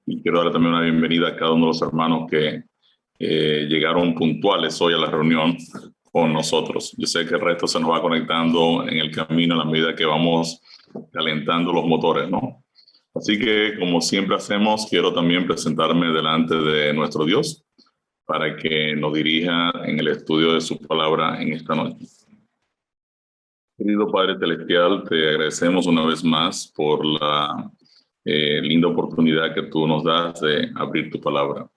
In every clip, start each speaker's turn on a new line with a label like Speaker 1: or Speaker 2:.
Speaker 1: Y quiero darle también una bienvenida a cada uno de los hermanos que llegaron puntuales hoy a la reunión con nosotros. Yo sé que el resto se nos va conectando en el camino a la medida que vamos calentando los motores, ¿no? Así que, como siempre hacemos, quiero también presentarme delante de nuestro Dios para que nos dirija en el estudio de su palabra en esta noche. Querido Padre Celestial, te agradecemos una vez más por la linda oportunidad que tú nos das de abrir tu palabra.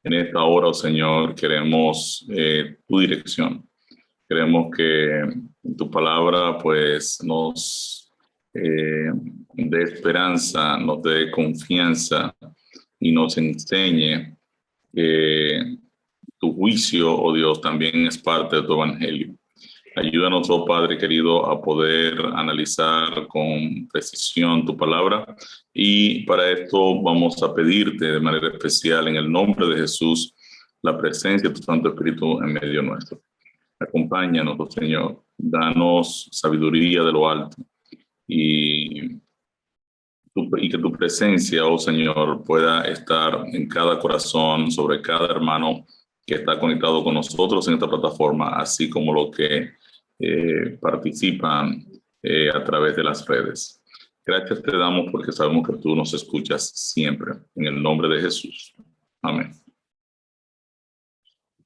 Speaker 1: En esta hora, oh Señor, queremos tu dirección. Queremos que tu palabra pues nos dé esperanza, nos dé confianza y nos enseñe que tu juicio, oh Dios, también es parte de tu evangelio. Ayúdanos, oh Padre querido, a poder analizar con precisión tu palabra, y para esto vamos a pedirte de manera especial en el nombre de Jesús la presencia de tu Santo Espíritu en medio nuestro. Acompáñanos, oh Señor, danos sabiduría de lo alto y que tu presencia, oh Señor, pueda estar en cada corazón, sobre cada hermano que está conectado con nosotros en esta plataforma, así como los que participan a través de las redes. Gracias te damos porque sabemos que tú nos escuchas siempre. En el nombre de Jesús. Amén.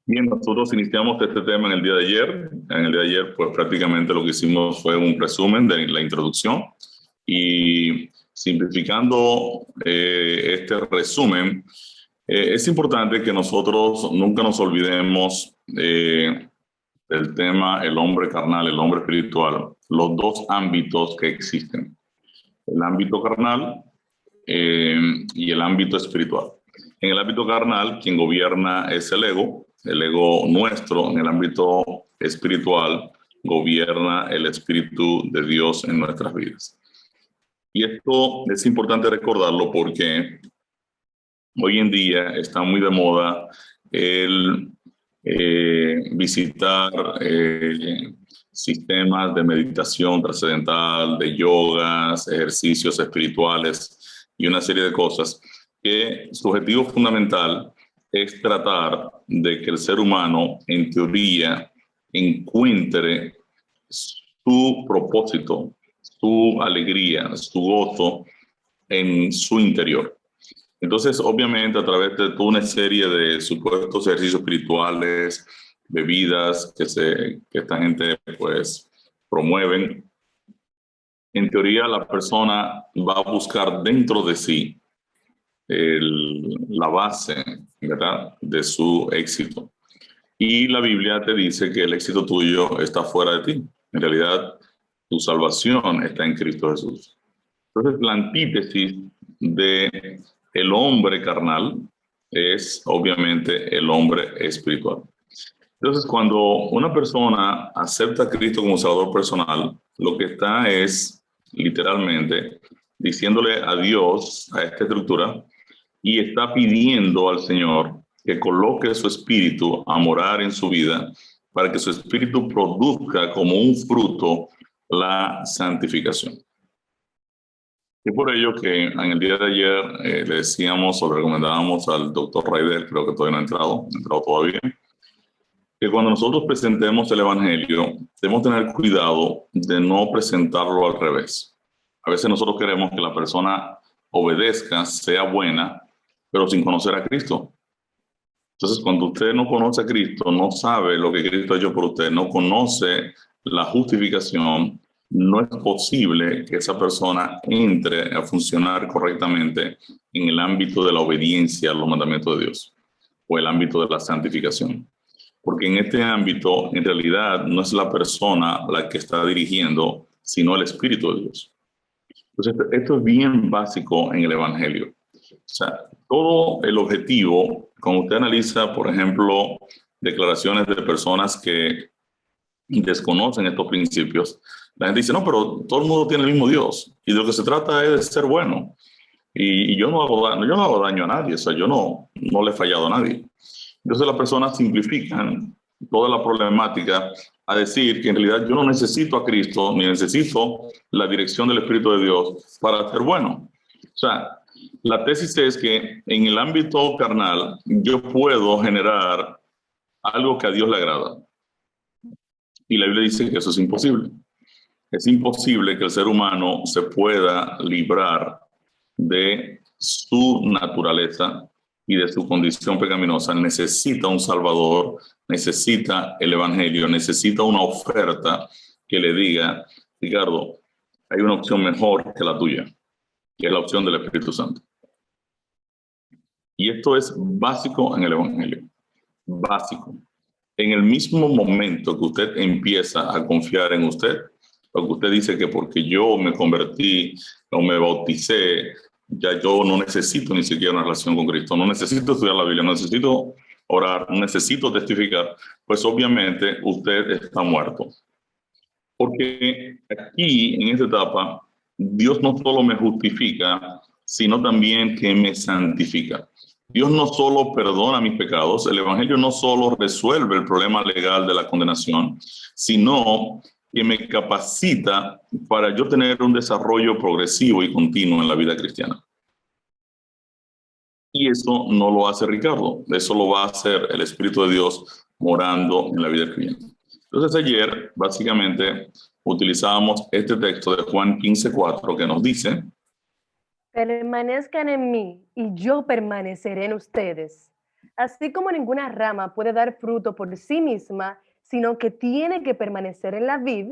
Speaker 1: Bien, nosotros iniciamos este tema en el día de ayer. En el día de ayer, pues prácticamente lo que hicimos fue un resumen de la introducción, y simplificando este resumen, es importante que nosotros nunca nos olvidemos del tema el hombre carnal, el hombre espiritual, los dos ámbitos que existen, el ámbito carnal y el ámbito espiritual. En el ámbito carnal, quien gobierna es el ego nuestro. En el ámbito espiritual, gobierna el Espíritu de Dios en nuestras vidas. Y esto es importante recordarlo porque hoy en día está muy de moda el visitar sistemas de meditación trascendental, de yogas, ejercicios espirituales y una serie de cosas que su objetivo fundamental es tratar de que el ser humano, en teoría, encuentre su propósito, su alegría, su gozo en su interior. Entonces, obviamente, a través de toda una serie de supuestos ejercicios espirituales, bebidas que esta gente pues promueven, en teoría la persona va a buscar dentro de sí la base, ¿verdad?, de su éxito. Y la Biblia te dice que el éxito tuyo está fuera de ti. En realidad, tu salvación está en Cristo Jesús. Entonces, la antítesis de el hombre carnal es obviamente el hombre espiritual. Entonces, cuando una persona acepta a Cristo como Salvador personal, lo que está es literalmente diciéndole adiós a esta estructura y está pidiendo al Señor que coloque su espíritu a morar en su vida para que su espíritu produzca como un fruto la santificación. Y por ello que en el día de ayer le decíamos o le recomendábamos al doctor Raider, creo que todavía no ha entrado todavía, que cuando nosotros presentemos el Evangelio, debemos tener cuidado de no presentarlo al revés. A veces nosotros queremos que la persona obedezca, sea buena, pero sin conocer a Cristo. Entonces, cuando usted no conoce a Cristo, no sabe lo que Cristo ha hecho por usted, no conoce la justificación, no es posible que esa persona entre a funcionar correctamente en el ámbito de la obediencia a los mandamientos de Dios o el ámbito de la santificación. Porque en este ámbito, en realidad, no es la persona la que está dirigiendo, sino el Espíritu de Dios. Entonces, esto es bien básico en el Evangelio. O sea, todo el objetivo, cuando usted analiza, por ejemplo, declaraciones de personas que desconocen estos principios, la gente dice, no, pero todo el mundo tiene el mismo Dios y de lo que se trata es de ser bueno. Y yo no hago daño a nadie, o sea, yo no le he fallado a nadie. Entonces las personas simplifican toda la problemática a decir que en realidad yo no necesito a Cristo ni necesito la dirección del Espíritu de Dios para ser bueno. O sea, La tesis es que en el ámbito carnal yo puedo generar algo que a Dios le agrada. Y la Biblia dice que eso es imposible. Es imposible que el ser humano se pueda librar de su naturaleza y de su condición pecaminosa. Necesita un Salvador, necesita el Evangelio, necesita una oferta que le diga, Ricardo, hay una opción mejor que la tuya, que es la opción del Espíritu Santo. Y esto es básico en el Evangelio, básico. En el mismo momento que usted empieza a confiar en usted, porque usted dice que porque yo me convertí o me bauticé, ya yo no necesito ni siquiera una relación con Cristo, no necesito estudiar la Biblia, no necesito orar, no necesito testificar, pues obviamente usted está muerto. Porque aquí, en esta etapa, Dios no solo me justifica, sino también que me santifica. Dios no solo perdona mis pecados, el Evangelio no solo resuelve el problema legal de la condenación, sino que me capacita para yo tener un desarrollo progresivo y continuo en la vida cristiana. Y eso no lo hace Ricardo, eso lo va a hacer el Espíritu de Dios morando en la vida creyente. Entonces ayer, básicamente, utilizábamos este texto de Juan 15:4 que nos dice:
Speaker 2: permanezcan en mí y yo permaneceré en ustedes. Así como ninguna rama puede dar fruto por sí misma, sino que tiene que permanecer en la vid,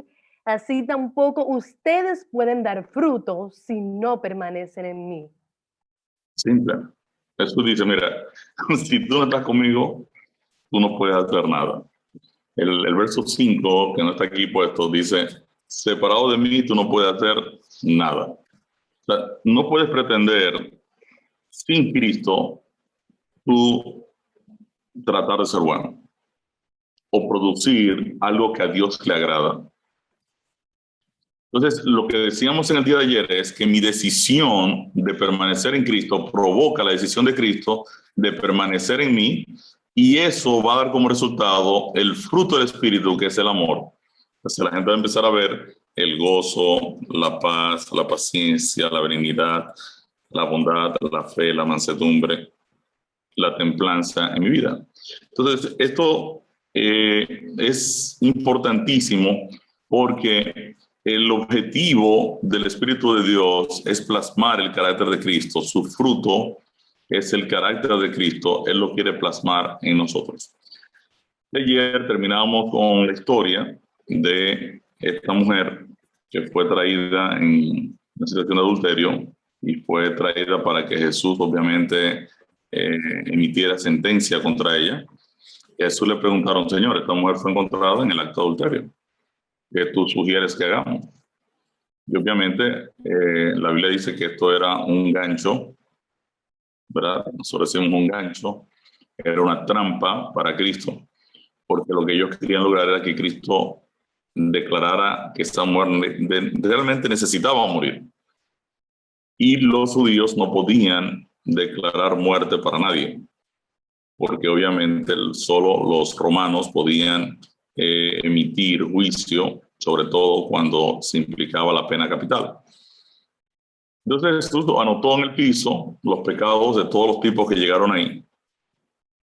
Speaker 2: así tampoco ustedes pueden dar fruto si no permanecen en mí.
Speaker 1: Simple. Jesús dice, mira, si tú no estás conmigo, tú no puedes hacer nada. El verso 5, que no está aquí puesto, dice, separado de mí, tú no puedes hacer nada. O sea, no puedes pretender sin Cristo tú tratar de ser bueno o producir algo que a Dios le agrada. Entonces, lo que decíamos en el día de ayer es que mi decisión de permanecer en Cristo provoca la decisión de Cristo de permanecer en mí, y eso va a dar como resultado el fruto del Espíritu, que es el amor. Entonces la gente va a empezar a ver el gozo, la paz, la paciencia, la benignidad, la bondad, la fe, la mansedumbre, la templanza en mi vida. Entonces, esto es importantísimo porque el objetivo del Espíritu de Dios es plasmar el carácter de Cristo. Su fruto es el carácter de Cristo. Él lo quiere plasmar en nosotros. Ayer terminamos con la historia de esta mujer que fue traída en una situación de adulterio y fue traída para que Jesús obviamente emitiera sentencia contra ella. Y a Jesús le preguntaron, Señor, esta mujer fue encontrada en el acto de adulterio. ¿Qué tú sugieres que hagamos? Y obviamente la Biblia dice que esto era un gancho, ¿verdad? Nosotros decimos un gancho, era una trampa para Cristo, porque lo que ellos querían lograr era que Cristo declarara que esta mujer realmente necesitaba morir. Y los judíos no podían declarar muerte para nadie, porque obviamente solo los romanos podían emitir juicio, sobre todo cuando se implicaba la pena capital. Entonces Jesús anotó en el piso los pecados de todos los tipos que llegaron ahí.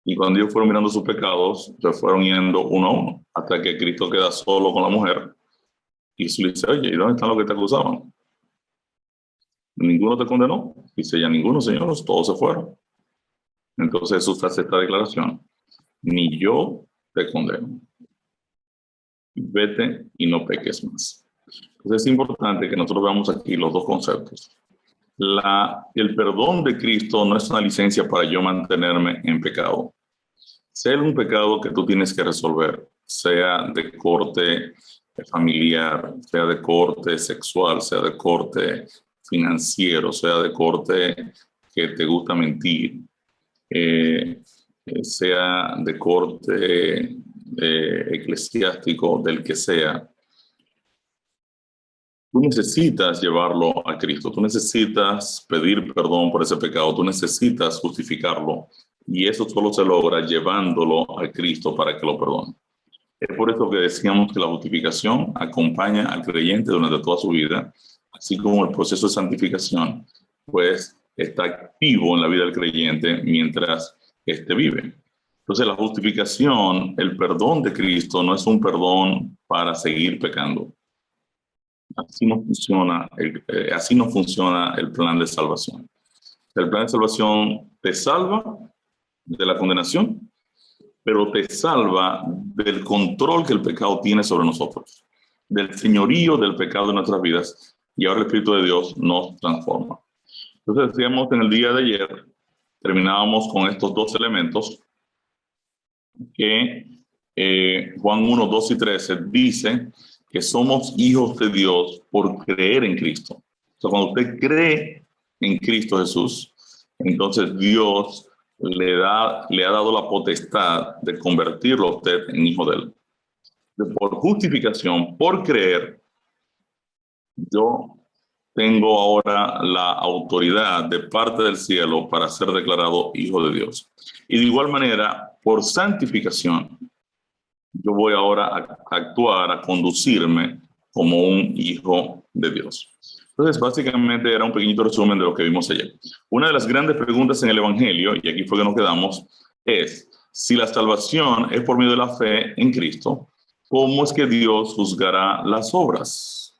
Speaker 1: Y cuando ellos fueron mirando sus pecados, se fueron yendo uno a uno, hasta que Cristo queda solo con la mujer. Y Jesús le dice, oye, ¿y dónde están los que te acusaban? ¿Ninguno te condenó? Dice ella, ninguno, Señor, todos se fueron. Entonces Jesús hace esta declaración, ni yo te condeno. Vete y no peques más. Entonces es importante que nosotros veamos aquí los dos conceptos. El perdón de Cristo no es una licencia para yo mantenerme en pecado. Sea un pecado que tú tienes que resolver, sea de corte familiar, sea de corte sexual, sea de corte financiero, sea de corte que te gusta mentir, sea de corte eclesiástico, del que sea, tú necesitas llevarlo a Cristo, tú necesitas pedir perdón por ese pecado, tú necesitas justificarlo, y eso solo se logra llevándolo a Cristo para que lo perdone. Es por eso que decíamos que la justificación acompaña al creyente durante toda su vida, así como el proceso de santificación, pues está activo en la vida del creyente mientras éste vive. Entonces, la justificación, el perdón de Cristo, no es un perdón para seguir pecando. Así no funciona el plan de salvación. El plan de salvación te salva de la condenación, pero te salva del control que el pecado tiene sobre nosotros, del señorío del pecado en nuestras vidas, y ahora el Espíritu de Dios nos transforma. Entonces, decíamos en el día de ayer, terminábamos con estos dos elementos que Juan 1, 2 y 13 dice que somos hijos de Dios por creer en Cristo. O sea, cuando usted cree en Cristo Jesús, entonces Dios le ha dado la potestad de convertirlo a usted en hijo de él. Por justificación, por creer, yo tengo ahora la autoridad de parte del cielo para ser declarado hijo de Dios. Y de igual manera, por santificación, yo voy ahora a actuar, a conducirme como un hijo de Dios. Entonces, básicamente era un pequeñito resumen de lo que vimos ayer. Una de las grandes preguntas en el Evangelio, y aquí fue que nos quedamos, es si la salvación es por medio de la fe en Cristo, ¿cómo es que Dios juzgará las obras?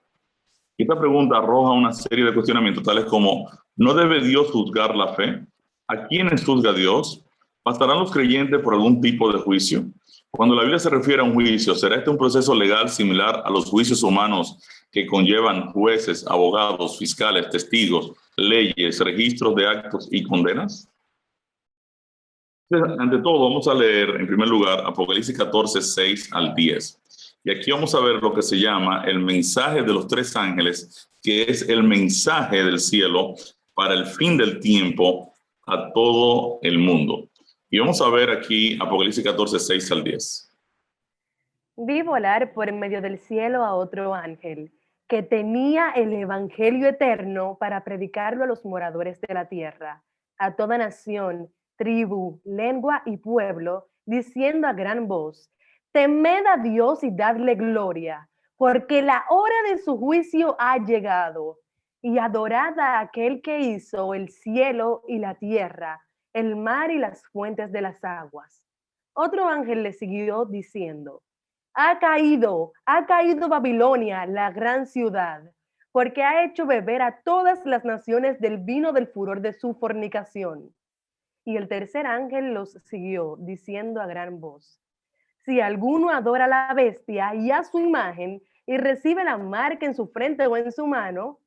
Speaker 1: Esta pregunta arroja una serie de cuestionamientos, tales como, ¿no debe Dios juzgar la fe? ¿A quiénes juzga Dios? ¿Pasarán los creyentes por algún tipo de juicio? Cuando la Biblia se refiere a un juicio, ¿será este un proceso legal similar a los juicios humanos que conllevan jueces, abogados, fiscales, testigos, leyes, registros de actos y condenas? Entonces, ante todo, vamos a leer en primer lugar Apocalipsis 14, 6 al 10. Y aquí vamos a ver lo que se llama el mensaje de los tres ángeles, que es el mensaje del cielo para el fin del tiempo a todo el mundo. Y vamos a ver aquí Apocalipsis 14, 6 al 10.
Speaker 2: Vi volar por en medio del cielo a otro ángel, que tenía el evangelio eterno para predicarlo a los moradores de la tierra, a toda nación, tribu, lengua y pueblo, diciendo a gran voz: temed a Dios y dadle gloria, porque la hora de su juicio ha llegado, y adorad a aquel que hizo el cielo y la tierra, el mar y las fuentes de las aguas. Otro ángel le siguió diciendo: ha caído Babilonia, la gran ciudad, porque ha hecho beber a todas las naciones del vino del furor de su fornicación. Y el tercer ángel los siguió, diciendo a gran voz: si alguno adora a la bestia y a su imagen, y recibe la marca en su frente o en su mano,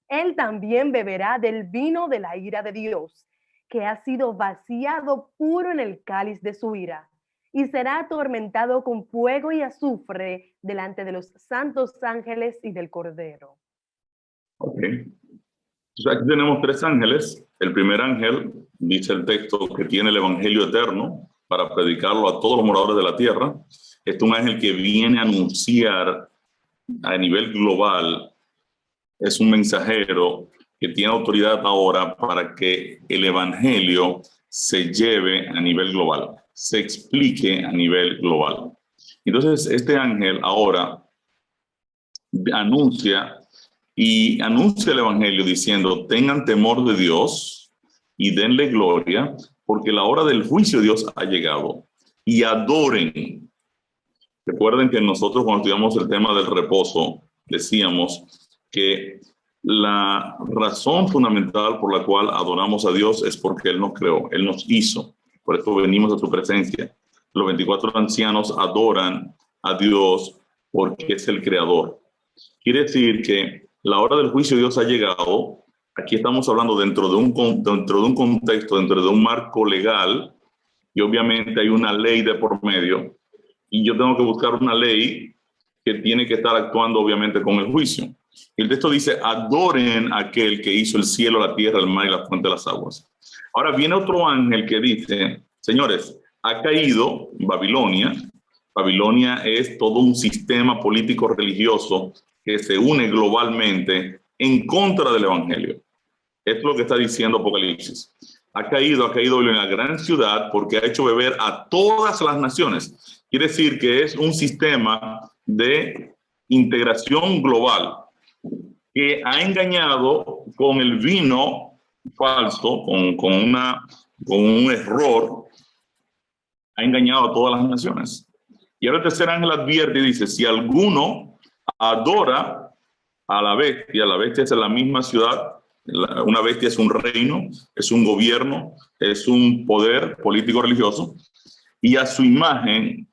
Speaker 2: él también beberá del vino de la ira de Dios, que ha sido vaciado puro en el cáliz de su ira, y será atormentado con fuego y azufre delante de los santos ángeles y del Cordero.
Speaker 1: Ok. Entonces aquí tenemos tres ángeles. El primer ángel, dice el texto, que tiene el evangelio eterno para predicarlo a todos los moradores de la tierra. Este es un ángel que viene a anunciar a nivel global. Es un mensajero que tiene autoridad ahora para que el evangelio se lleve a nivel global, se explique a nivel global. Entonces, este ángel ahora anuncia el evangelio diciendo: tengan temor de Dios y denle gloria, porque la hora del juicio de Dios ha llegado, y adoren. Recuerden que nosotros, cuando estudiamos el tema del reposo, decíamos que la razón fundamental por la cual adoramos a Dios es porque Él nos creó, Él nos hizo. Por eso venimos a su presencia. Los 24 ancianos adoran a Dios porque es el creador. Quiere decir que la hora del juicio de Dios ha llegado. Aquí estamos hablando dentro de un contexto, dentro de un marco legal, y obviamente hay una ley de por medio, y yo tengo que buscar una ley que tiene que estar actuando obviamente con el juicio. El texto dice: adoren a aquel que hizo el cielo, la tierra, el mar y la fuente de las aguas. Ahora viene otro ángel que dice: señores, ha caído Babilonia. Babilonia es todo un sistema político religioso que se une globalmente en contra del evangelio. Esto es lo que está diciendo Apocalipsis. Ha caído Babilonia, la gran ciudad, porque ha hecho beber a todas las naciones. Quiere decir que es un sistema de integración global que ha engañado con el vino falso, con un error, ha engañado a todas las naciones. Y ahora el tercer ángel advierte y dice, si alguno adora a la bestia es la misma ciudad, una bestia es un reino, es un gobierno, es un poder político religioso, y a su imagen,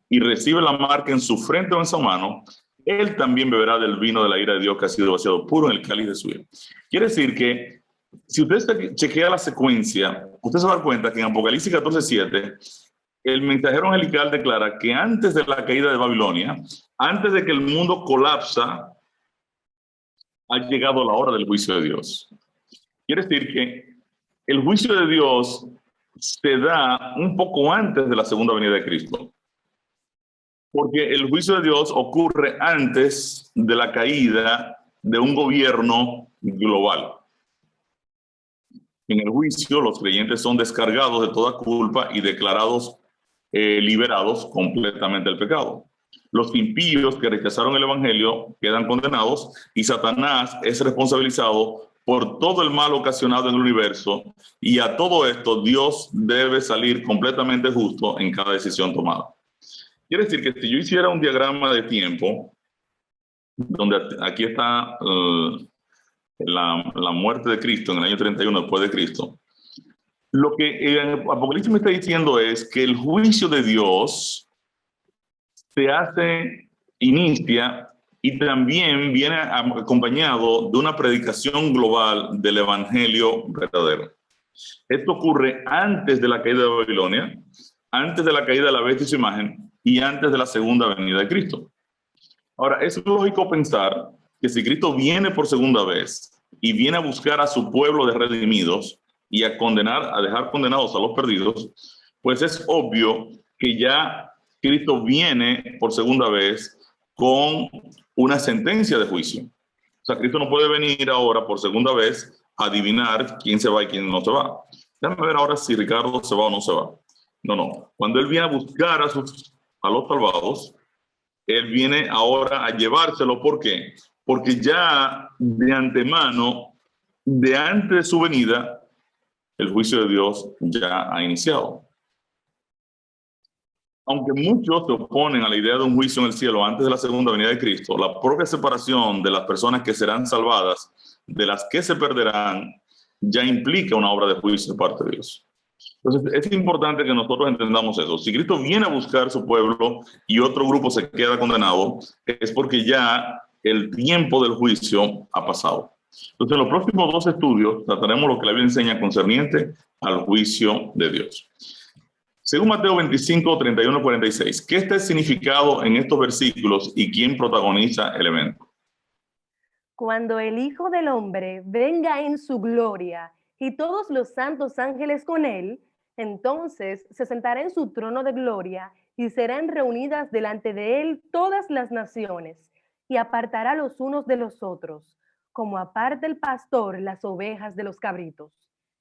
Speaker 1: y recibe la marca en su frente o en su mano, él también beberá del vino de la ira de Dios que ha sido vaciado puro en el cáliz de su ira. Quiere decir que si usted chequea la secuencia, usted se va a dar cuenta que en Apocalipsis 14:7, el mensajero angelical declara que antes de la caída de Babilonia, antes de que el mundo colapsa, ha llegado la hora del juicio de Dios. Quiere decir que el juicio de Dios se da un poco antes de la segunda venida de Cristo, porque el juicio de Dios ocurre antes de la caída de un gobierno global. En el juicio, los creyentes son descargados de toda culpa y declarados liberados completamente del pecado. Los impíos que rechazaron el evangelio quedan condenados y Satanás es responsabilizado por todo el mal ocasionado en el universo, y a todo esto Dios debe salir completamente justo en cada decisión tomada. Quiere decir que si yo hiciera un diagrama de tiempo, donde aquí está la muerte de Cristo en el año 31 después de Cristo, lo que Apocalipsis me está diciendo es que el juicio de Dios inicia y también viene acompañado de una predicación global del evangelio verdadero. Esto ocurre antes de la caída de Babilonia, antes de la caída de la bestia y su imagen, y antes de la segunda venida de Cristo. Ahora, es lógico pensar que si Cristo viene por segunda vez y viene a buscar a su pueblo de redimidos y a dejar condenados a los perdidos, pues es obvio que ya Cristo viene por segunda vez con una sentencia de juicio. O sea, Cristo no puede venir ahora por segunda vez a adivinar quién se va y quién no se va. Déjame ver ahora si Ricardo se va o no se va. No. Cuando Él viene a buscar a los salvados, Él viene ahora a llevárselo. ¿Por qué? Porque ya de antemano, de antes de su venida, el juicio de Dios ya ha iniciado. Aunque muchos se oponen a la idea de un juicio en el cielo antes de la segunda venida de Cristo, la propia separación de las personas que serán salvadas de las que se perderán ya implica una obra de juicio de parte de Dios. Entonces, es importante que nosotros entendamos eso. Si Cristo viene a buscar su pueblo y otro grupo se queda condenado, es porque ya el tiempo del juicio ha pasado. Entonces, en los próximos 2 estudios trataremos lo que la Biblia enseña concerniente al juicio de Dios. Según Mateo 25, 31, 46, ¿qué está el significado en estos versículos y quién protagoniza el evento?
Speaker 2: Cuando el Hijo del Hombre venga en su gloria y todos los santos ángeles con él, entonces se sentará en su trono de gloria y serán reunidas delante de él todas las naciones, y apartará los unos de los otros, como aparta el pastor las ovejas de los cabritos,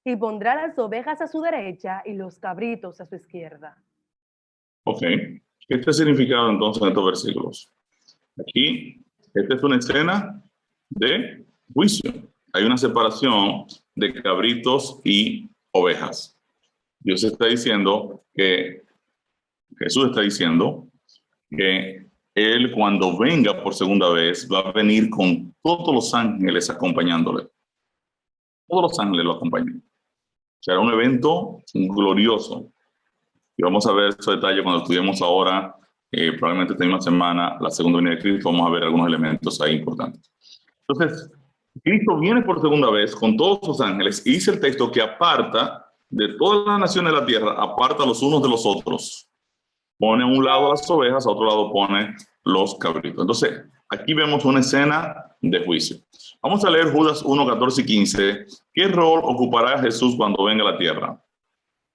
Speaker 2: y pondrá las ovejas a su derecha y los cabritos a su izquierda.
Speaker 1: Ok, ¿qué está el significado entonces en estos versículos? Aquí, esta es una escena de juicio. Hay una separación de cabritos y ovejas. Dios está diciendo Jesús está diciendo que Él, cuando venga por segunda vez, va a venir con todos los ángeles acompañándole. Todos los ángeles lo acompañan. Será un evento glorioso. Y vamos a ver esos detalles cuando estudiemos ahora, probablemente esta misma semana, la segunda venida de Cristo. Vamos a ver algunos elementos ahí importantes. Entonces, Cristo viene por segunda vez con todos sus ángeles y dice el texto que aparta de todas las naciones de la tierra, aparta los unos de los otros. Pone a un lado las ovejas, a otro lado pone los cabritos. Entonces, aquí vemos una escena de juicio. Vamos a leer Judas 1, 14 y 15. ¿Qué rol ocupará Jesús cuando venga a la tierra?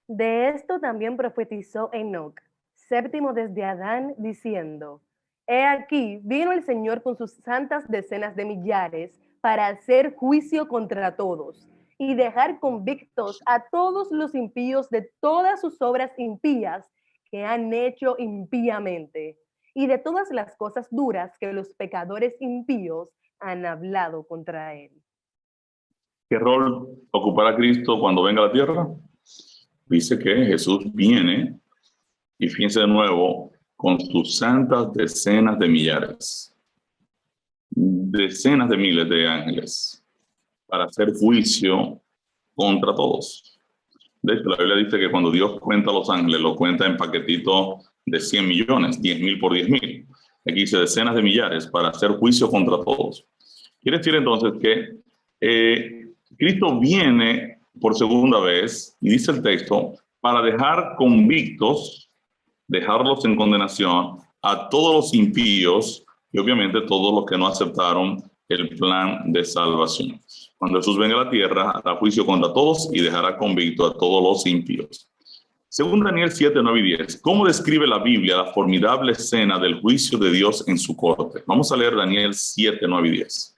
Speaker 2: De esto también profetizó Enoc, séptimo desde Adán, diciendo: He aquí, vino el Señor con sus santas decenas de millares para hacer juicio contra todos y dejar convictos a todos los impíos de todas sus obras impías que han hecho impíamente, y de todas las cosas duras que los pecadores impíos han hablado contra él.
Speaker 1: ¿Qué rol ocupará Cristo cuando venga a la tierra? Dice que Jesús viene, y fíjense de nuevo, con sus santas decenas de millares, decenas de miles de ángeles, para hacer juicio contra todos. De hecho, la Biblia dice que cuando Dios cuenta a los ángeles, lo cuenta en paquetitos de 100 millones, 10,000 por 10,000. Aquí dice decenas de millares para hacer juicio contra todos. Quiere decir entonces que Cristo viene por segunda vez, y dice el texto, para dejar convictos, dejarlos en condenación a todos los impíos y obviamente todos los que no aceptaron el plan de salvación. Cuando Jesús venga a la tierra, hará juicio contra todos y dejará convicto a todos los impíos. Según Daniel 7, 9 y 10, ¿cómo describe la Biblia la formidable escena del juicio de Dios en su corte? Vamos a leer Daniel 7, 9 y 10.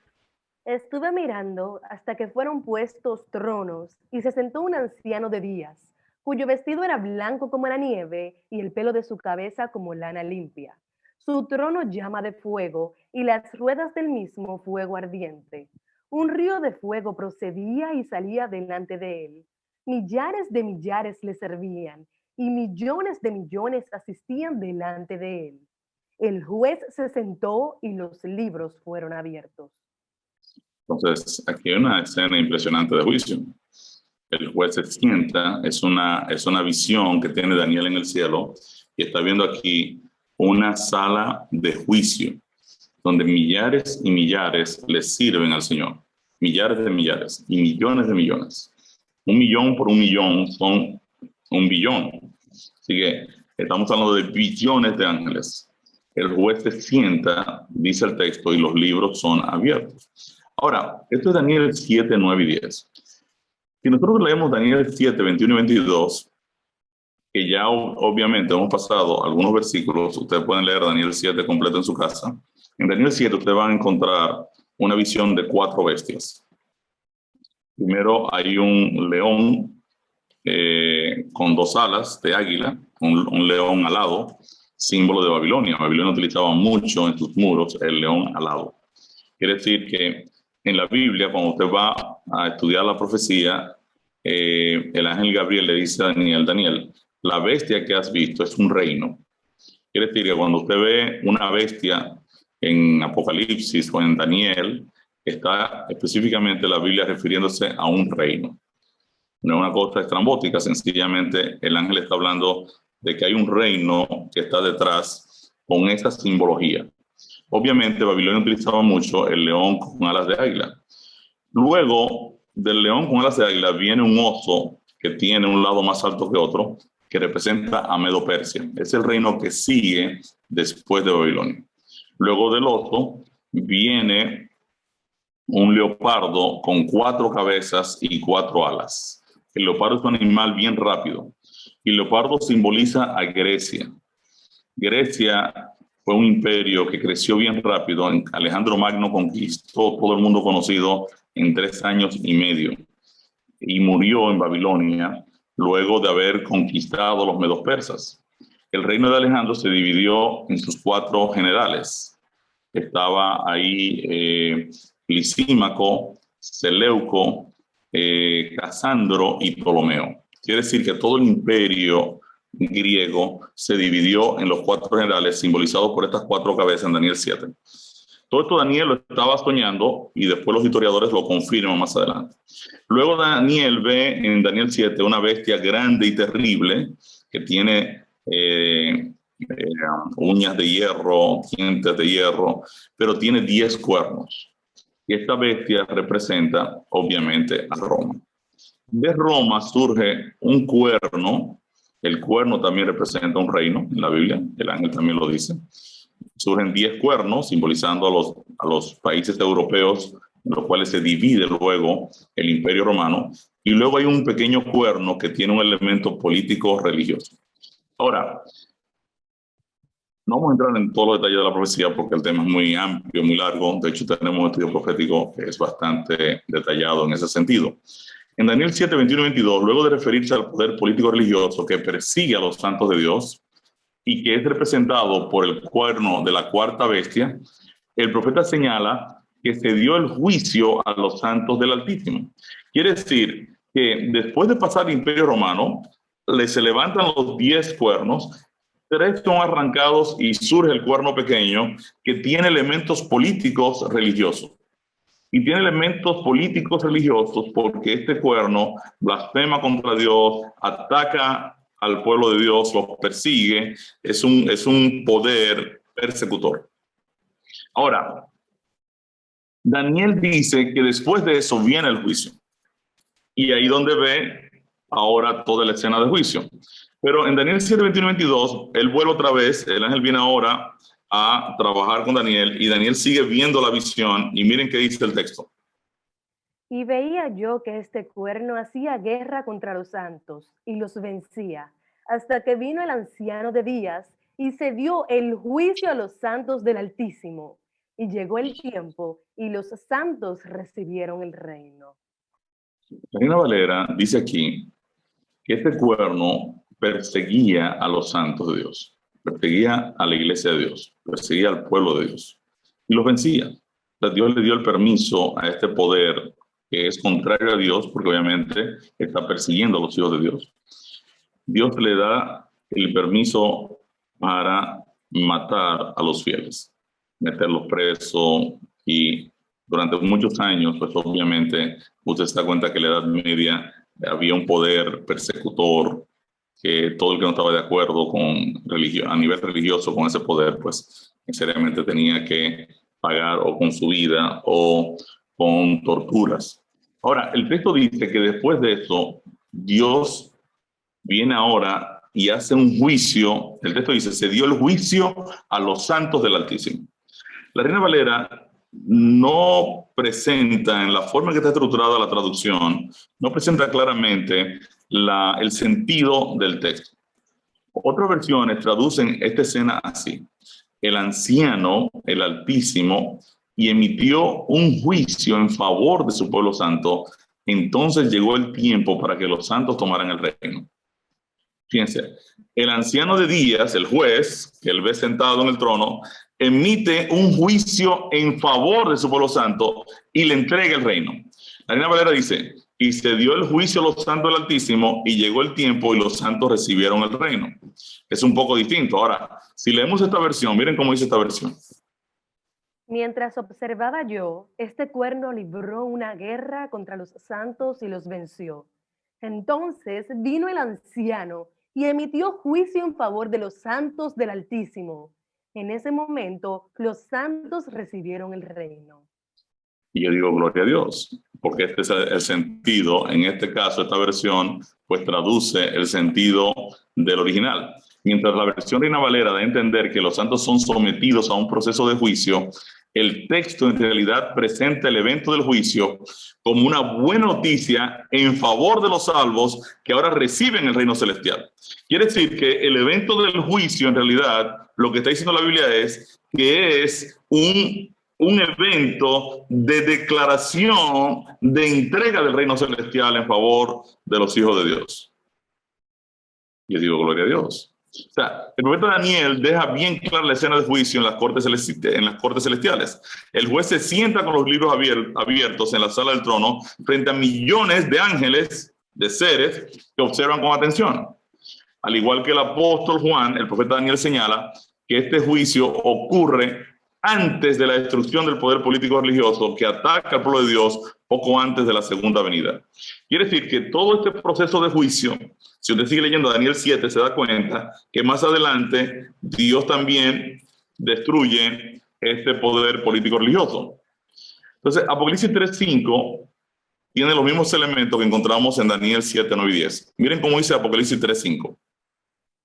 Speaker 2: Estuve mirando hasta que fueron puestos tronos y se sentó un anciano de días, cuyo vestido era blanco como la nieve y el pelo de su cabeza como lana limpia. Su trono llama de fuego y las ruedas del mismo fuego ardiente. Un río de fuego procedía y salía delante de él. Millares de millares le servían y millones de millones asistían delante de él. El juez se sentó y los libros fueron abiertos.
Speaker 1: Entonces, aquí hay una escena impresionante de juicio. El juez se sienta, es una visión que tiene Daniel en el cielo, y está viendo aquí una sala de juicio, donde millares y millares le sirven al Señor. Millares de millares y millones de millones. 1,000,000 por 1,000,000 son 1,000,000,000. Así que estamos hablando de billones de ángeles. El juez se sienta, dice el texto, y los libros son abiertos. Ahora, esto es Daniel 7, 9 y 10. Si nosotros leemos Daniel 7, 21 y 22, que ya obviamente hemos pasado algunos versículos, ustedes pueden leer Daniel 7 completo en su casa. En Daniel 7 ustedes van a encontrar una visión de 4 bestias. Primero hay un león con 2 alas de águila, un león alado, símbolo de Babilonia. Babilonia utilizaba mucho en sus muros el león alado. Quiere decir que en la Biblia, cuando usted va a estudiar la profecía, el ángel Gabriel le dice a Daniel, Daniel, la bestia que has visto es un reino. Quiere decir que cuando usted ve una bestia en Apocalipsis o en Daniel, está específicamente la Biblia refiriéndose a un reino. No es una cosa estrambótica, sencillamente el ángel está hablando de que hay un reino que está detrás con esa simbología. Obviamente Babilonia utilizaba mucho el león con alas de águila. Luego del león con alas de águila viene un oso que tiene un lado más alto que otro, que representa a Medo-Persia. Es el reino que sigue después de Babilonia. Luego del oso viene un leopardo con 4 cabezas y 4 alas. El leopardo es un animal bien rápido. Y el leopardo simboliza a Grecia. Grecia fue un imperio que creció bien rápido. Alejandro Magno conquistó todo el mundo conocido en 3 años y medio y murió en Babilonia luego de haber conquistado los medos persas. El reino de Alejandro se dividió en sus 4 generales. Estaba ahí Lisímaco, Seleuco, Casandro y Ptolomeo. Quiere decir que todo el imperio griego se dividió en los 4 generales simbolizados por estas 4 cabezas en Daniel 7. Todo esto Daniel lo estaba soñando y después los historiadores lo confirman más adelante. Luego Daniel ve en Daniel 7 una bestia grande y terrible que tiene uñas de hierro, dientes de hierro, pero tiene 10 cuernos. Y esta bestia representa obviamente a Roma. De Roma surge un cuerno. El cuerno también representa un reino en la Biblia, el ángel también lo dice. Surgen 10 cuernos, simbolizando a los países europeos, en los cuales se divide luego el Imperio Romano. Y luego hay un pequeño cuerno que tiene un elemento político religioso. Ahora, no vamos a entrar en todos los detalles de la profecía porque el tema es muy amplio, muy largo. De hecho, tenemos un estudio profético que es bastante detallado en ese sentido. En Daniel 7, 21 y 22, luego de referirse al poder político religioso que persigue a los santos de Dios y que es representado por el cuerno de la 4ª bestia, el profeta señala que se dio el juicio a los santos del Altísimo. Quiere decir que después de pasar el Imperio Romano, se levantan los 10 cuernos, 3 son arrancados y surge el cuerno pequeño que tiene elementos políticos religiosos. Y tiene elementos políticos religiosos porque este cuerno blasfema contra Dios, ataca al pueblo de Dios, los persigue, es un poder persecutor. Ahora, Daniel dice que después de eso viene el juicio. Y ahí donde ve ahora toda la escena de juicio. Pero en Daniel 7, 21 y 22, él vuelve otra vez, el ángel viene ahora a trabajar con Daniel y Daniel sigue viendo la visión y miren qué dice el texto.
Speaker 2: Y veía yo que este cuerno hacía guerra contra los santos y los vencía, hasta que vino el anciano de días y se dio el juicio a los santos del Altísimo. Y llegó el tiempo y los santos recibieron el reino.
Speaker 1: La Reina Valera dice aquí que este cuerno perseguía a los santos de Dios, perseguía a la iglesia de Dios, perseguía al pueblo de Dios y los vencía. O sea, Dios le dio el permiso a este poder que es contrario a Dios, porque obviamente está persiguiendo a los hijos de Dios. Dios le da el permiso para matar a los fieles, meterlos presos y durante muchos años, pues obviamente usted se da cuenta que en la Edad Media había un poder persecutor, que todo el que no estaba de acuerdo a nivel religioso con ese poder, pues necesariamente tenía que pagar o con su vida o con torturas. Ahora, el texto dice que después de eso, Dios viene ahora y hace un juicio. El texto dice, se dio el juicio a los santos del Altísimo. La Reina Valera no presenta, en la forma que está estructurada la traducción, no presenta claramente el sentido del texto. Otras versiones traducen esta escena así: el anciano, el Altísimo, y emitió un juicio en favor de su pueblo santo, entonces llegó el tiempo para que los santos tomaran el reino. Fíjense, el anciano de días, el juez, que él ve sentado en el trono, emite un juicio en favor de su pueblo santo y le entrega el reino. La Reina Valera dice, y se dio el juicio a los santos del Altísimo y llegó el tiempo y los santos recibieron el reino. Es un poco distinto. Ahora, si leemos esta versión, miren cómo dice esta versión.
Speaker 2: Mientras observaba yo, este cuerno libró una guerra contra los santos y los venció. Entonces vino el anciano y emitió juicio en favor de los santos del Altísimo. En ese momento, los santos recibieron el reino.
Speaker 1: Y yo digo, gloria a Dios, porque este es el sentido, en este caso, esta versión, pues traduce el sentido del original. Mientras la versión Reina Valera da a entender que los santos son sometidos a un proceso de juicio, el texto en realidad presenta el evento del juicio como una buena noticia en favor de los salvos que ahora reciben el reino celestial. Quiere decir que el evento del juicio, en realidad, lo que está diciendo la Biblia es que es un evento de declaración, de entrega del reino celestial en favor de los hijos de Dios. Y yo digo, gloria a Dios. O sea, el profeta Daniel deja bien clara la escena de juicio en las cortes celestiales. El juez se sienta con los libros abiertos en la sala del trono frente a millones de ángeles, de seres, que observan con atención. Al igual que el apóstol Juan, el profeta Daniel señala que este juicio ocurre antes de la destrucción del poder político religioso que ataca al pueblo de Dios poco antes de la segunda venida. Quiere decir que todo este proceso de juicio, si usted sigue leyendo Daniel 7, se da cuenta que más adelante Dios también destruye este poder político religioso. Entonces, Apocalipsis 3:5 tiene los mismos elementos que encontramos en Daniel 7, 9 y 10. Miren cómo dice Apocalipsis 3:5.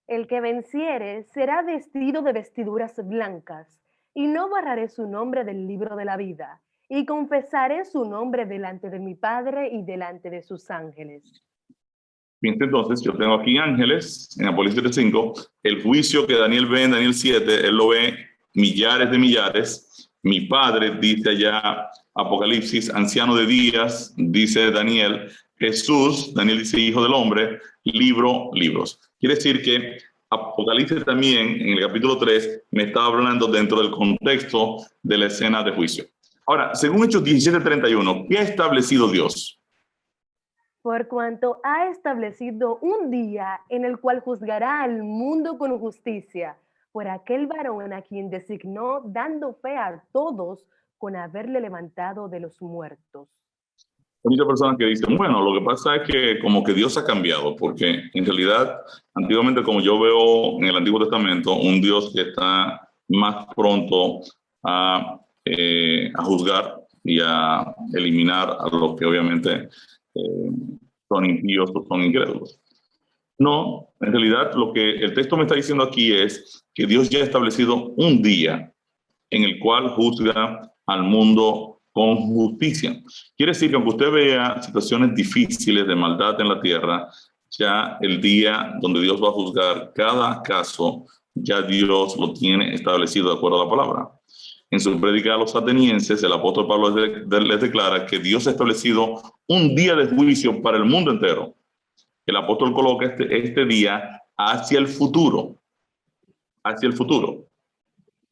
Speaker 2: El que venciere será vestido de vestiduras blancas, y no borraré su nombre del libro de la vida, y confesaré su nombre delante de mi Padre y delante de sus ángeles.
Speaker 1: Fíjense entonces, yo tengo aquí ángeles en Apocalipsis 3:5, el juicio que Daniel ve en Daniel 7, él lo ve millares de millares. Mi Padre, dice allá Apocalipsis, anciano de días, dice Daniel, Jesús, Daniel dice hijo del hombre, libros. Quiere decir que Apocalipsis también, en el capítulo 3, me está hablando dentro del contexto de la escena de juicio. Ahora, según Hechos 17:31, ¿qué ha establecido Dios?
Speaker 2: Por cuanto ha establecido un día en el cual juzgará al mundo con justicia por aquel varón a quien designó, dando fe a todos con haberle levantado de los muertos.
Speaker 1: Hay muchas personas que dicen, bueno, lo que pasa es que como que Dios ha cambiado, porque en realidad, antiguamente, como yo veo en el Antiguo Testamento, un Dios que está más pronto a juzgar y a eliminar a los que obviamente son impíos o son incrédulos. No, en realidad lo que el texto me está diciendo aquí es que Dios ya ha establecido un día en el cual juzga al mundo con justicia. Quiere decir que aunque usted vea situaciones difíciles de maldad en la tierra, ya el día donde Dios va a juzgar cada caso, ya Dios lo tiene establecido de acuerdo a la palabra. En su prédica a los atenienses, el apóstol Pablo les declara que Dios ha establecido un día de juicio para el mundo entero. El apóstol coloca este día hacia el futuro, hacia el futuro.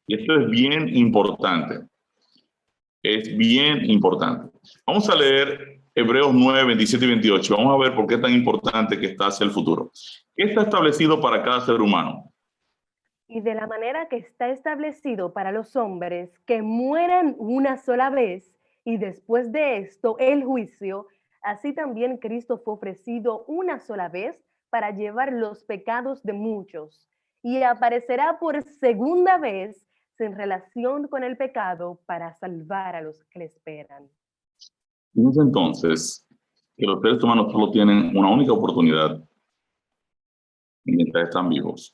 Speaker 1: Y esto es bien importante. Es bien importante. Vamos a leer Hebreos 9, 27 y 28. Vamos a ver por qué es tan importante que está hacia el futuro. ¿Qué está establecido para cada ser humano?
Speaker 2: Y de la manera que está establecido para los hombres que mueran una sola vez y después de esto el juicio, así también Cristo fue ofrecido una sola vez para llevar los pecados de muchos y aparecerá por segunda vez en relación con el pecado para salvar a los que le esperan.
Speaker 1: Fíjense entonces que los seres humanos solo tienen una única oportunidad mientras están vivos.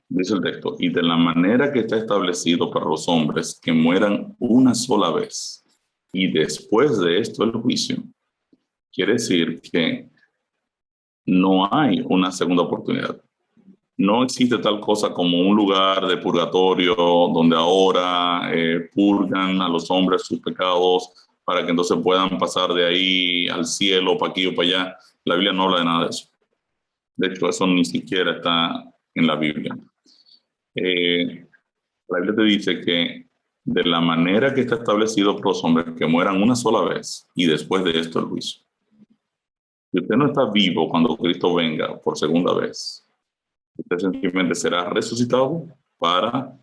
Speaker 1: Dice el texto, y de la manera que está establecido para los hombres que mueran una sola vez y después de esto el juicio, quiere decir que no hay una segunda oportunidad. No existe tal cosa como un lugar de purgatorio donde ahora purgan a los hombres sus pecados para que entonces puedan pasar de ahí al cielo, para aquí o para allá. La Biblia no habla de nada de eso. De hecho, eso ni siquiera está en la Biblia. La Biblia te dice que de la manera que está establecido por los hombres que mueran una sola vez y después de esto el juicio. Si usted no está vivo cuando Cristo venga por segunda vez, usted sencillamente será resucitado para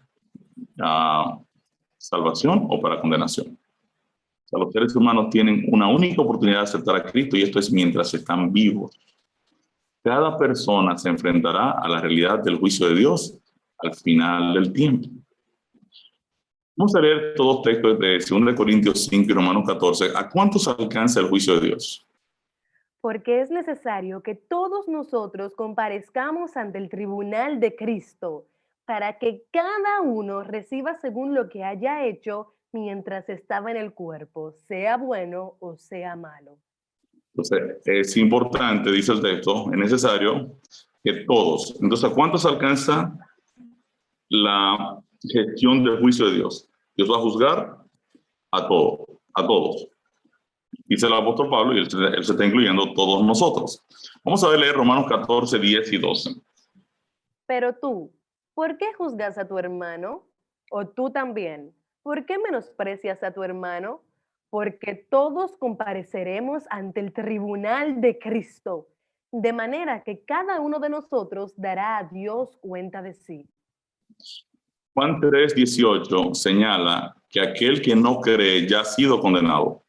Speaker 1: salvación o para condenación. O sea, los seres humanos tienen una única oportunidad de aceptar a Cristo y esto es mientras están vivos. Cada persona se enfrentará a la realidad del juicio de Dios al final del tiempo. Vamos a leer todos textos de 2 Corintios 5 y Romanos 14. ¿A cuántos alcanza el juicio de Dios?
Speaker 2: Porque es necesario que todos nosotros comparezcamos ante el tribunal de Cristo, para que cada uno reciba según lo que haya hecho mientras estaba en el cuerpo, sea bueno o sea malo.
Speaker 1: Entonces, es importante, dice el texto, es necesario que todos. Entonces, ¿a cuántos alcanza la gestión del juicio de Dios? Dios va a juzgar a todos. Dice el apóstol Pablo, y él se está incluyendo todos nosotros. Vamos a leer Romanos 14, 10 y 12.
Speaker 2: Pero tú, ¿por qué juzgas a tu hermano? ¿O tú también? ¿Por qué menosprecias a tu hermano? Porque todos compareceremos ante el tribunal de Cristo, de manera que cada uno de nosotros dará a Dios cuenta de sí.
Speaker 1: Juan 3, 18 señala que aquel que no cree ya ha sido condenado.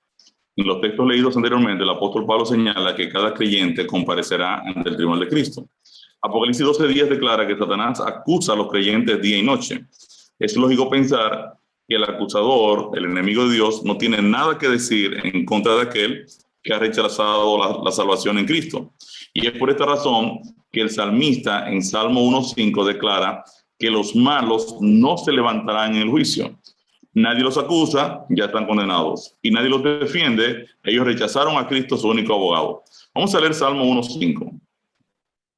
Speaker 1: En los textos leídos anteriormente, el apóstol Pablo señala que cada creyente comparecerá ante el tribunal de Cristo. Apocalipsis 12:10 declara que Satanás acusa a los creyentes día y noche. Es lógico pensar que el acusador, el enemigo de Dios, no tiene nada que decir en contra de aquel que ha rechazado la salvación en Cristo. Y es por esta razón que el salmista en Salmo 1:5 declara que los malos no se levantarán en el juicio. Nadie los acusa, ya están condenados. Y nadie los defiende, ellos rechazaron a Cristo, su único abogado. Vamos a leer Salmo 1:5.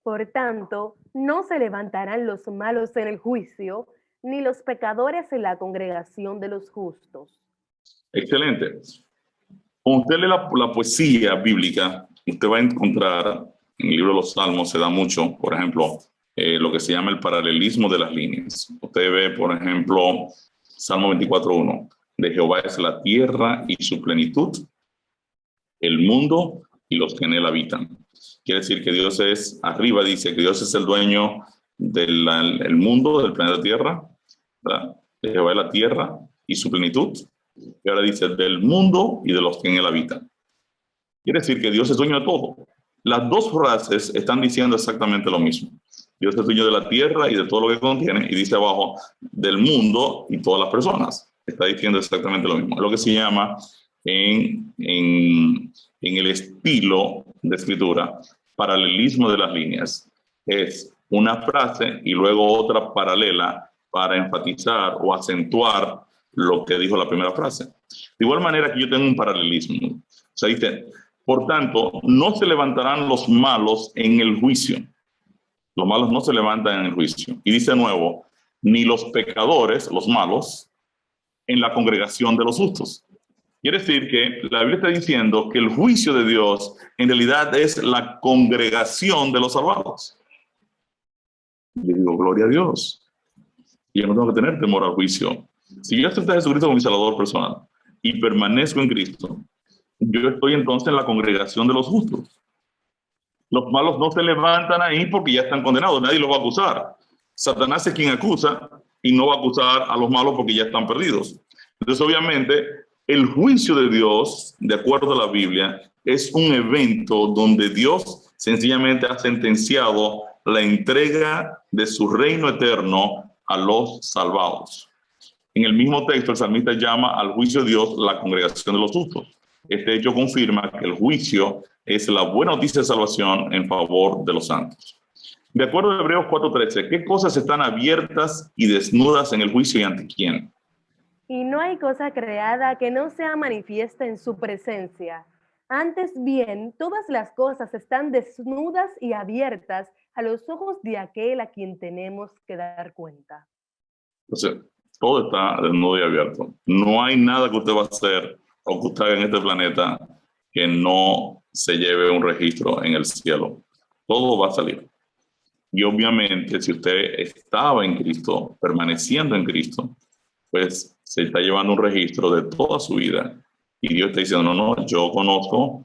Speaker 2: Por tanto, no se levantarán los malos en el juicio, ni los pecadores en la congregación de los justos.
Speaker 1: Excelente. Cuando usted lee la poesía bíblica, usted va a encontrar, en el libro de los Salmos se da mucho, por ejemplo, lo que se llama el paralelismo de las líneas. Usted ve, por ejemplo, Salmo 24:1. De Jehová es la tierra y su plenitud, el mundo y los que en él habitan. Quiere decir que Dios es, arriba dice que Dios es el dueño del el mundo, del planeta Tierra, ¿verdad? De Jehová es la tierra y su plenitud. Y ahora dice del mundo y de los que en él habitan. Quiere decir que Dios es dueño de todo. Las dos frases están diciendo exactamente lo mismo. Dios es dueño de la tierra y de todo lo que contiene, y dice abajo del mundo y todas las personas. Está diciendo exactamente lo mismo. Es lo que se llama en el estilo de escritura paralelismo de las líneas. Es una frase y luego otra paralela para enfatizar o acentuar lo que dijo la primera frase. De igual manera que yo tengo un paralelismo. O sea, dice, por tanto, no se levantarán los malos en el juicio. Los malos no se levantan en el juicio. Y dice de nuevo, ni los pecadores, los malos, en la congregación de los justos. Quiere decir que la Biblia está diciendo que el juicio de Dios en realidad es la congregación de los salvados. Yo digo, gloria a Dios. Y yo no tengo que tener temor al juicio. Si yo acepto a Jesucristo como mi Salvador personal y permanezco en Cristo, yo estoy entonces en la congregación de los justos. Los malos no se levantan ahí porque ya están condenados, nadie los va a acusar. Satanás es quien acusa y no va a acusar a los malos porque ya están perdidos. Entonces, obviamente, el juicio de Dios, de acuerdo a la Biblia, es un evento donde Dios sencillamente ha sentenciado la entrega de su reino eterno a los salvados. En el mismo texto, el salmista llama al juicio de Dios la congregación de los justos. Este hecho confirma que el juicio es la buena noticia de salvación en favor de los santos. De acuerdo a Hebreos 4:13, ¿qué cosas están abiertas y desnudas en el juicio y ante quién?
Speaker 2: Y no hay cosa creada que no sea manifiesta en su presencia. Antes bien, todas las cosas están desnudas y abiertas a los ojos de aquel a quien tenemos que dar cuenta.
Speaker 1: Entonces, todo está desnudo y abierto. No hay nada que usted va a hacer o que usted haga en este planeta que no se lleve un registro en el cielo. Todo va a salir. Y obviamente, si usted estaba en Cristo, permaneciendo en Cristo, pues se está llevando un registro de toda su vida. Y Dios está diciendo, no, yo conozco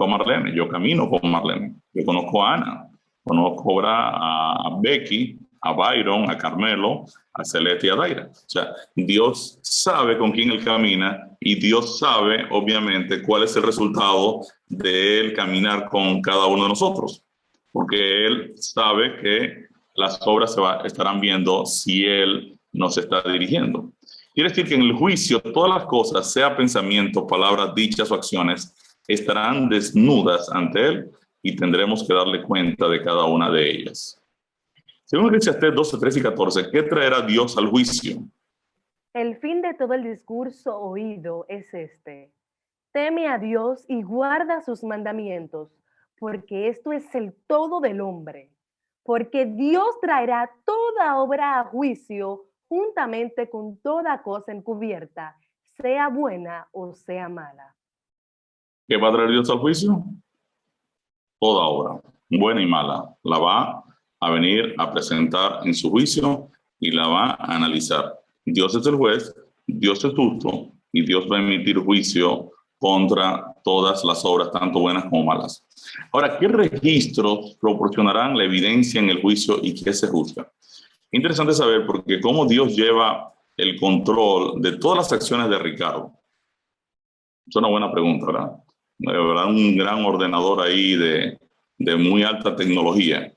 Speaker 1: a Marlene, yo camino con Marlene, yo conozco a Ana, conozco a Becky, a Byron, a Carmelo, a Celeste y a Daira. O sea, Dios sabe con quién él camina y Dios sabe, obviamente, cuál es el resultado de él caminar con cada uno de nosotros. Porque él sabe que las obras estarán viendo si él nos está dirigiendo. Quiere decir que en el juicio todas las cosas, sea pensamiento, palabras, dichas o acciones, estarán desnudas ante él y tendremos que darle cuenta de cada una de ellas. Según Eclesiastés 12, 13 y 14, ¿qué traerá Dios al juicio?
Speaker 2: El fin de todo el discurso oído es este: teme a Dios y guarda sus mandamientos, porque esto es el todo del hombre. Porque Dios traerá toda obra a juicio juntamente con toda cosa encubierta, sea buena o sea mala.
Speaker 1: ¿Qué va a traer Dios al juicio? Toda obra, buena y mala, la va a venir a presentar en su juicio y la va a analizar. Dios es el juez, Dios es justo y Dios va a emitir juicio contra todas las obras, tanto buenas como malas. Ahora, ¿qué registros proporcionarán la evidencia en el juicio y qué se juzga? Interesante saber porque cómo Dios lleva el control de todas las acciones de Ricardo. Es una buena pregunta, ¿verdad? ¿Verdad? Un gran ordenador ahí de muy alta tecnología,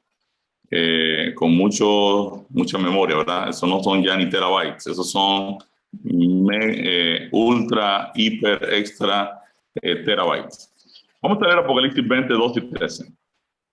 Speaker 1: con mucha memoria, ¿verdad? Eso no son ya ni terabytes, esos son ultra, hiper, extra terabytes. Vamos a leer Apocalipsis 20, 2 y 13.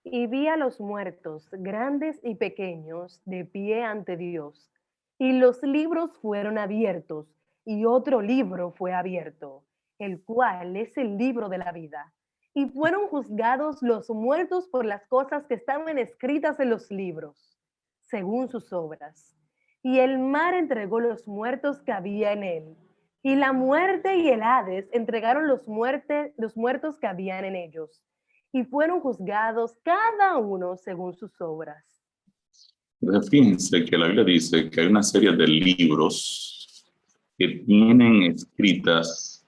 Speaker 2: Y vi a los muertos, grandes y pequeños, de pie ante Dios. Y los libros fueron abiertos, y otro libro fue abierto, el cual es el libro de la vida. Y fueron juzgados los muertos por las cosas que estaban escritas en los libros, según sus obras. Y el mar entregó los muertos que había en él. Y la muerte y el Hades entregaron los muertos que habían en ellos. Y fueron juzgados cada uno según sus obras.
Speaker 1: Entonces, fíjense que la Biblia dice que hay una serie de libros que tienen escritas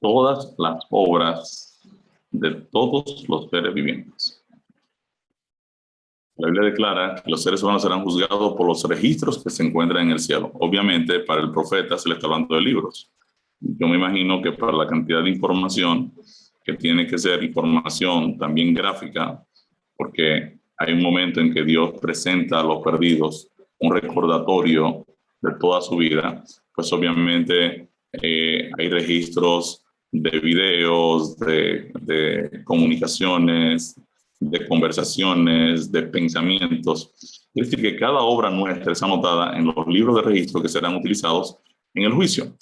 Speaker 1: todas las obras de todos los seres vivientes. La Biblia declara que los seres humanos serán juzgados por los registros que se encuentran en el cielo. Obviamente, para el profeta se le está hablando de libros. Yo me imagino que para la cantidad de información, que tiene que ser información también gráfica, porque hay un momento en que Dios presenta a los perdidos un recordatorio de toda su vida, pues obviamente hay registros de videos, de comunicaciones, de conversaciones, de pensamientos. Es decir, que cada obra nuestra es anotada en los libros de registro que serán utilizados en el juicio.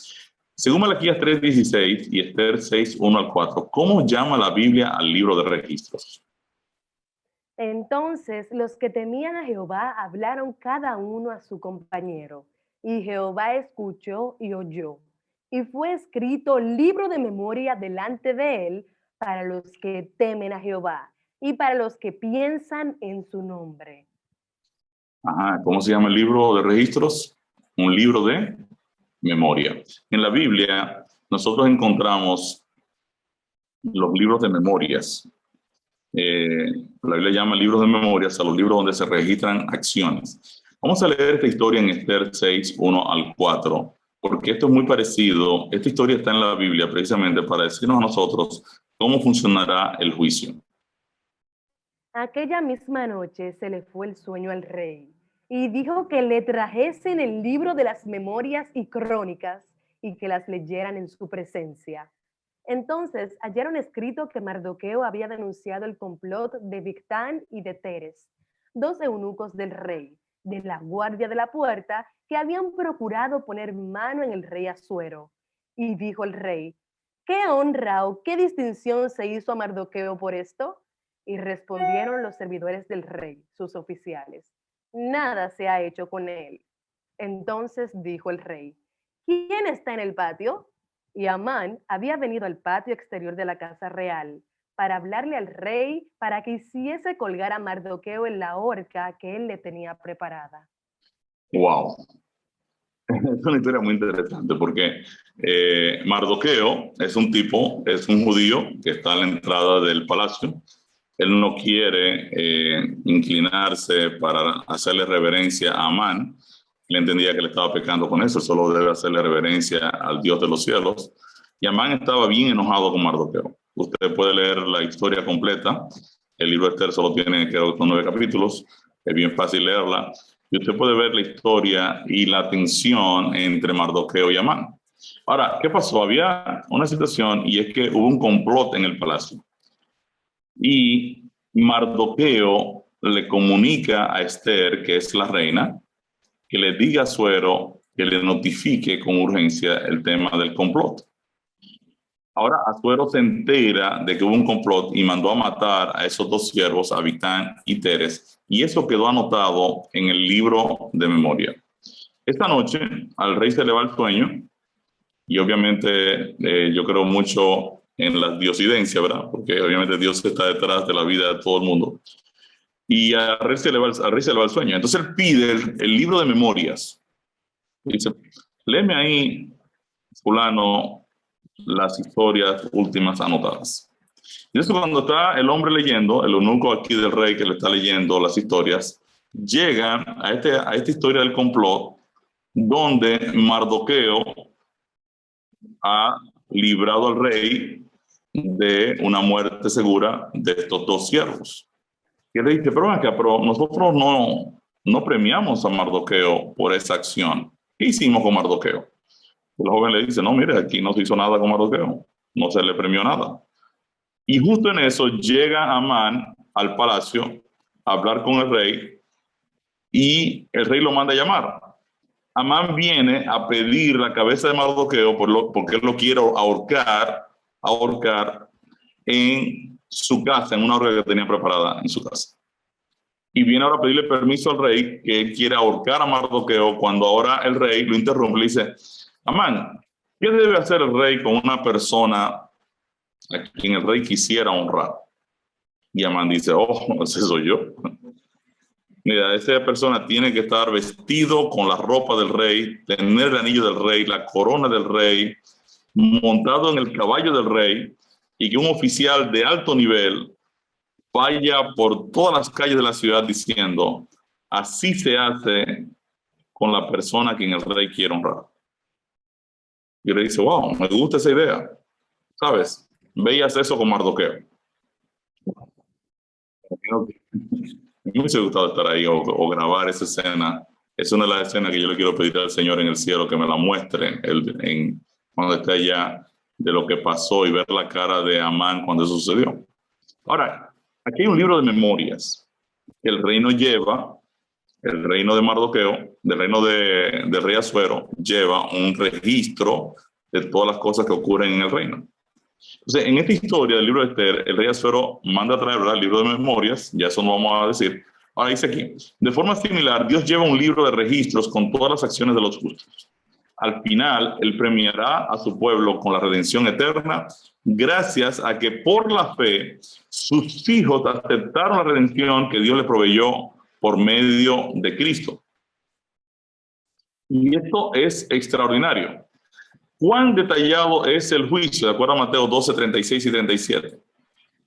Speaker 1: Según Malaquías 3:16 y Esther 6:1-4, ¿cómo llama la Biblia al libro de registros?
Speaker 2: Entonces los que temían a Jehová hablaron cada uno a su compañero, y Jehová escuchó y oyó. Y fue escrito libro de memoria delante de él para los que temen a Jehová y para los que piensan en su nombre.
Speaker 1: Ajá, ¿cómo se llama el libro de registros? Un libro de memoria. En la Biblia nosotros encontramos los libros de memorias. La Biblia llama libros de memorias a los libros donde se registran acciones. Vamos a leer esta historia en Esther 6:1-4, porque esto es muy parecido. Esta historia está en la Biblia precisamente para decirnos a nosotros cómo funcionará el juicio.
Speaker 2: Aquella misma noche se le fue el sueño al rey y dijo que le trajesen el libro de las memorias y crónicas y que las leyeran en su presencia. Entonces hallaron escrito que Mardoqueo había denunciado el complot de Bigtán y de Teres, dos eunucos del rey, de la guardia de la puerta, que habían procurado poner mano en el rey Asuero. Y dijo el rey: ¿qué honra o qué distinción se hizo a Mardoqueo por esto? Y respondieron los servidores del rey, sus oficiales: nada se ha hecho con él. Entonces dijo el rey: ¿quién está en el patio? Y Amán había venido al patio exterior de la casa real para hablarle al rey para que hiciese colgar a Mardoqueo en la horca que él le tenía preparada.
Speaker 1: ¡Wow! Es una historia muy interesante porque Mardoqueo es un tipo, es un judío que está a la entrada del palacio. Él no quiere inclinarse para hacerle reverencia a Amán. Él entendía que le estaba pecando con eso, solo debe hacerle reverencia al Dios de los cielos. Y Amán estaba bien enojado con Mardoqueo. Usted puede leer la historia completa. El libro de Esther solo tiene, creo que son 9 capítulos. Es bien fácil leerla. Y usted puede ver la historia y la tensión entre Mardoqueo y Amán. Ahora, ¿qué pasó? Había una situación y es que hubo un complot en el palacio. Y Mardoqueo le comunica a Esther, que es la reina, que le diga a Asuero que le notifique con urgencia el tema del complot. Ahora Asuero se entera de que hubo un complot y mandó a matar a esos dos siervos, a Bigtán y Teres, y eso quedó anotado en el libro de memoria. Esta noche al rey se le va el sueño y obviamente yo creo mucho en la diosidencia, ¿verdad? Porque obviamente Dios está detrás de la vida de todo el mundo. Y al rey se le va el sueño. Entonces él pide el libro de memorias. Dice: léeme ahí, fulano, las historias últimas anotadas. Y eso, cuando está el hombre leyendo, el eunuco aquí del rey que le está leyendo las historias, llegan a esta historia del complot donde Mardoqueo ha librado al rey de una muerte segura de estos dos siervos. Y él dice: pero nosotros no premiamos a Mardoqueo por esa acción. ¿Qué hicimos con Mardoqueo? El joven le dice: no, mire, aquí no se hizo nada con Mardoqueo, no se le premió nada. Y justo en eso llega Amán al palacio a hablar con el rey y el rey lo manda a llamar. Amán viene a pedir la cabeza de Mardoqueo porque él lo quiere ahorcar en su casa, en una horca que tenía preparada en su casa. Y viene ahora a pedirle permiso al rey, que él quiere ahorcar a Mardoqueo, cuando ahora el rey lo interrumpe y le dice: Amán, ¿qué debe hacer el rey con una persona a quien el rey quisiera honrar? Y Amán dice: oh, ese soy yo. Mira, esa persona tiene que estar vestido con la ropa del rey, tener el anillo del rey, la corona del rey, montado en el caballo del rey, y que un oficial de alto nivel vaya por todas las calles de la ciudad diciendo, así se hace con la persona a quien el rey quiere honrar. Y le dice, wow, me gusta esa idea. ¿Sabes? Veías eso con Mardoqueo. Me hubiese gustado estar ahí o grabar esa escena. Es una de las escenas que yo le quiero pedir al Señor en el cielo que me la muestre cuando esté allá, de lo que pasó y ver la cara de Amán cuando eso sucedió. Ahora, aquí hay un libro de memorias que el reino lleva, el reino de Mardoqueo, del reino del rey Asuero, lleva un registro de todas las cosas que ocurren en el reino. Entonces, en esta historia del libro de Esther, el rey Asuero manda a traer, ¿verdad?, el libro de memorias, ya eso no vamos a decir. Ahora dice aquí, de forma similar, Dios lleva un libro de registros con todas las acciones de los justos. Al final, Él premiará a su pueblo con la redención eterna, gracias a que por la fe sus hijos aceptaron la redención que Dios les proveyó por medio de Cristo. Y esto es extraordinario. ¿Cuán detallado es el juicio? De acuerdo a Mateo 12, 36 y 37.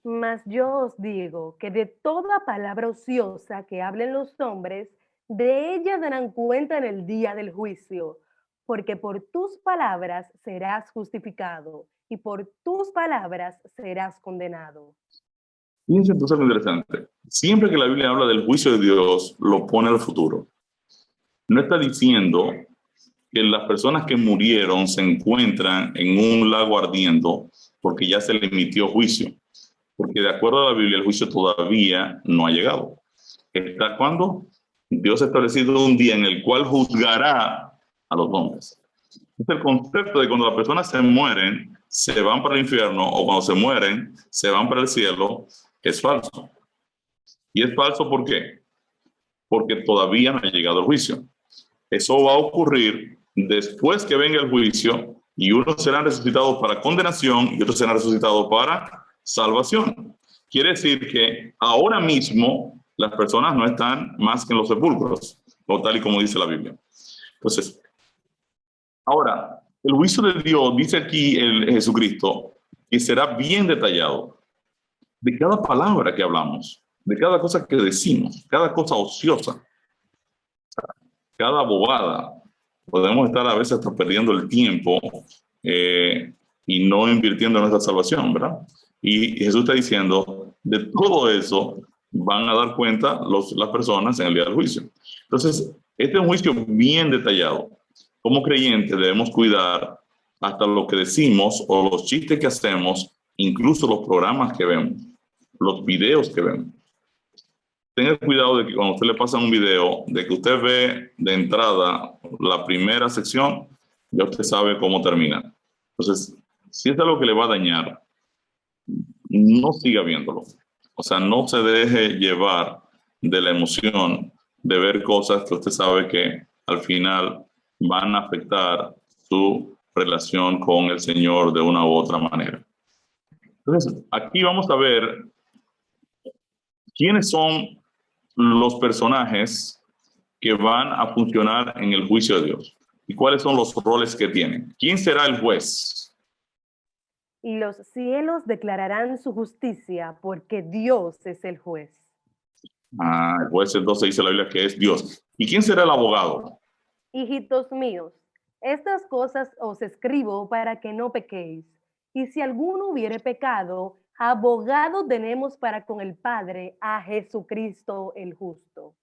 Speaker 2: Mas yo os digo que de toda palabra ociosa que hablen los hombres, de ella darán cuenta en el día del juicio, porque por tus palabras serás justificado y por tus palabras serás condenado.
Speaker 1: Fíjense entonces lo interesante. Siempre que la Biblia habla del juicio de Dios, lo pone al futuro. No está diciendo que las personas que murieron se encuentran en un lago ardiendo porque ya se le emitió juicio. Porque de acuerdo a la Biblia, el juicio todavía no ha llegado. ¿Está cuándo? Dios ha establecido un día en el cual juzgará a los hombres. Es el concepto de cuando las personas se mueren, se van para el infierno, o cuando se mueren, se van para el cielo, es falso. ¿Y es falso por qué? Porque todavía no ha llegado el juicio. Eso va a ocurrir después que venga el juicio y unos serán resucitados para condenación y otros serán resucitados para salvación. Quiere decir que ahora mismo las personas no están más que en los sepulcros, o tal y como dice la Biblia. Entonces, ahora, el juicio de Dios, dice aquí el Jesucristo, que será bien detallado de cada palabra que hablamos, de cada cosa que decimos, cada cosa ociosa, cada bobada. Podemos estar a veces hasta perdiendo el tiempo y no invirtiendo en nuestra salvación, ¿verdad? Y Jesús está diciendo, de todo eso van a dar cuenta las personas en el día del juicio. Entonces, este es un juicio bien detallado. Como creyentes debemos cuidar hasta lo que decimos o los chistes que hacemos, incluso los programas que vemos, los videos que vemos. Tenga cuidado de que cuando usted le pasa un video, de que usted ve de entrada la primera sección, ya usted sabe cómo termina. Entonces, si es algo que le va a dañar, no siga viéndolo. O sea, no se deje llevar de la emoción de ver cosas que usted sabe que al final van a afectar su relación con el Señor de una u otra manera. Entonces, aquí vamos a ver quiénes son los personajes que van a funcionar en el juicio de Dios y cuáles son los roles que tienen. ¿Quién será el juez?
Speaker 2: Y los cielos declararán su justicia, porque Dios es el juez.
Speaker 1: El juez entonces dice la Biblia que es Dios. ¿Y quién será el abogado?
Speaker 2: Hijitos míos, estas cosas os escribo para que no pequéis. Y si alguno hubiere pecado, abogado tenemos para con el Padre, a Jesucristo el justo.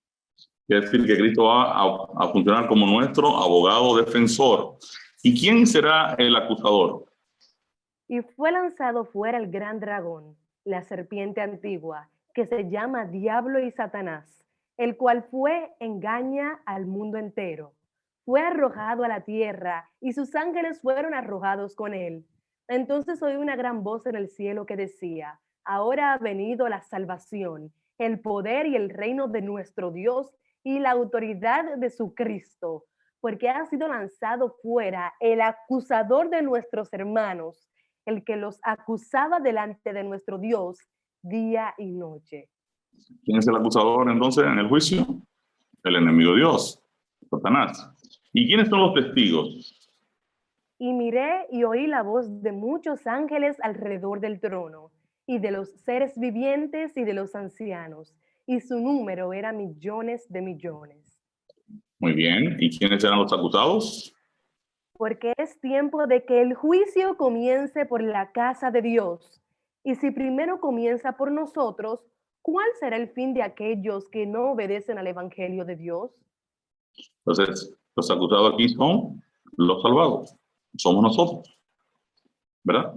Speaker 1: Quiere decir que Cristo va a funcionar como nuestro abogado defensor. ¿Y quién será el acusador?
Speaker 2: Y fue lanzado fuera el gran dragón, la serpiente antigua, que se llama Diablo y Satanás, el cual engaña al mundo entero. Fue arrojado a la tierra y sus ángeles fueron arrojados con él. Entonces oí una gran voz en el cielo que decía, ahora ha venido la salvación, el poder y el reino de nuestro Dios y la autoridad de su Cristo, porque ha sido lanzado fuera el acusador de nuestros hermanos, el que los acusaba delante de nuestro Dios día y noche.
Speaker 1: ¿Quién es el acusador entonces en el juicio? El enemigo de Dios, Satanás. ¿Y quiénes son los testigos?
Speaker 2: Y miré y oí la voz de muchos ángeles alrededor del trono, y de los seres vivientes y de los ancianos, y su número era millones de millones.
Speaker 1: Muy bien. ¿Y quiénes eran los acusados?
Speaker 2: Porque es tiempo de que el juicio comience por la casa de Dios. Y si primero comienza por nosotros, ¿cuál será el fin de aquellos que no obedecen al Evangelio de Dios?
Speaker 1: Entonces, los acusados aquí son los salvados. Somos nosotros, ¿verdad?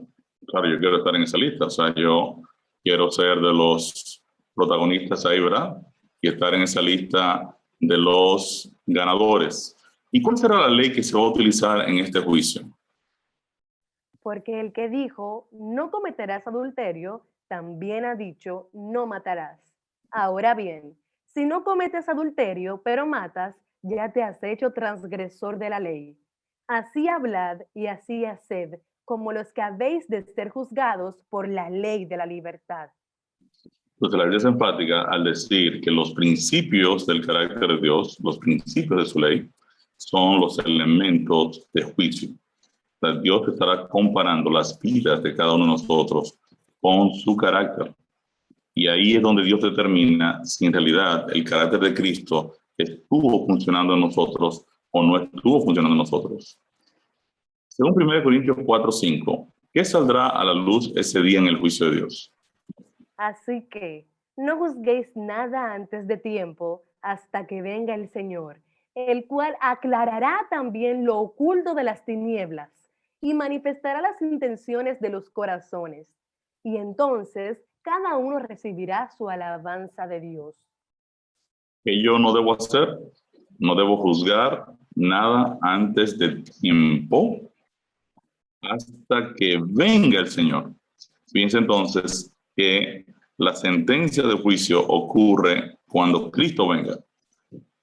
Speaker 1: Claro, yo quiero estar en esa lista. O sea, yo quiero ser de los protagonistas ahí, ¿verdad? Y estar en esa lista de los ganadores. ¿Y cuál será la ley que se va a utilizar en este juicio?
Speaker 2: Porque el que dijo, no cometerás adulterio, también ha dicho, no matarás. Ahora bien, si no cometes adulterio, pero matas, ya te has hecho transgresor de la ley. Así hablad y así haced, como los que habéis de ser juzgados por la ley de la libertad.
Speaker 1: Entonces, la Biblia es enfática al decir que los principios del carácter de Dios, los principios de su ley, son los elementos de juicio. O sea, Dios estará comparando las vidas de cada uno de nosotros con su carácter. Y ahí es donde Dios determina si en realidad el carácter de Cristo estuvo funcionando en nosotros o no estuvo funcionando en nosotros. Según 1 Corintios 4:5, ¿qué saldrá a la luz ese día en el juicio de Dios?
Speaker 2: Así que no juzguéis nada antes de tiempo hasta que venga el Señor, el cual aclarará también lo oculto de las tinieblas y manifestará las intenciones de los corazones. Y entonces cada uno recibirá su alabanza de Dios.
Speaker 1: Que yo no debo hacer, no debo juzgar nada antes de tiempo hasta que venga el Señor. Fíjense entonces que la sentencia de juicio ocurre cuando Cristo venga.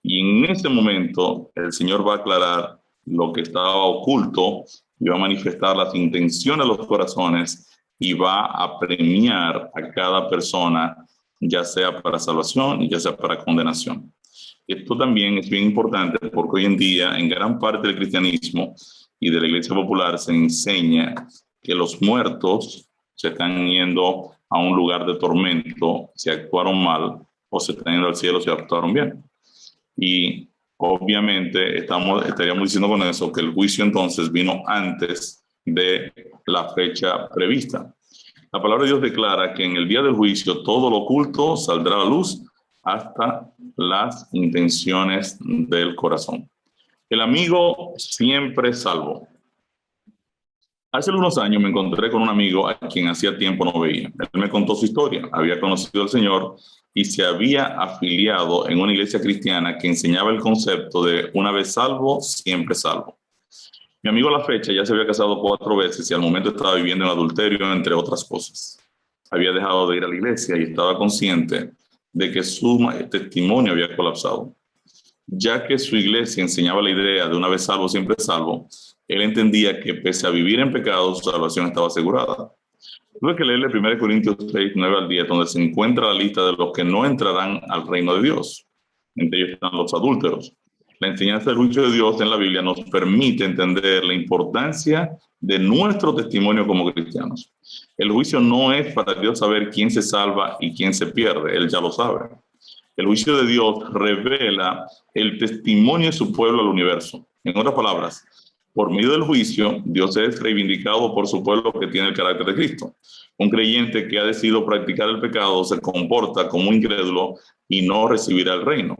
Speaker 1: Y en ese momento el Señor va a aclarar lo que estaba oculto y va a manifestar las intenciones de los corazones y va a premiar a cada persona, ya sea para salvación y ya sea para condenación. Esto también es bien importante porque hoy en día en gran parte del cristianismo y de la iglesia popular se enseña que los muertos se están yendo a un lugar de tormento si actuaron mal o se están yendo al cielo si actuaron bien. Y obviamente estaríamos diciendo con eso que el juicio entonces vino antes de la fecha prevista. La palabra de Dios declara que en el día del juicio todo lo oculto saldrá a la luz hasta las intenciones del corazón. El amigo siempre salvo. Hace unos años me encontré con un amigo a quien hacía tiempo no veía. Él me contó su historia. Había conocido al Señor y se había afiliado en una iglesia cristiana que enseñaba el concepto de una vez salvo, siempre salvo. Mi amigo a la fecha ya se había casado 4 veces y al momento estaba viviendo en adulterio, entre otras cosas. Había dejado de ir a la iglesia y estaba consciente de que su testimonio había colapsado. Ya que su iglesia enseñaba la idea de una vez salvo, siempre salvo, él entendía que pese a vivir en pecado, su salvación estaba asegurada. Tuve que leerle 1 Corintios 6, 9 al 10, donde se encuentra la lista de los que no entrarán al reino de Dios. Entre ellos están los adúlteros. La enseñanza del juicio de Dios en la Biblia nos permite entender la importancia de nuestro testimonio como cristianos. El juicio no es para Dios saber quién se salva y quién se pierde, Él ya lo sabe. El juicio de Dios revela el testimonio de su pueblo al universo. En otras palabras, por medio del juicio, Dios es reivindicado por su pueblo que tiene el carácter de Cristo. Un creyente que ha decidido practicar el pecado se comporta como un incrédulo y no recibirá el reino.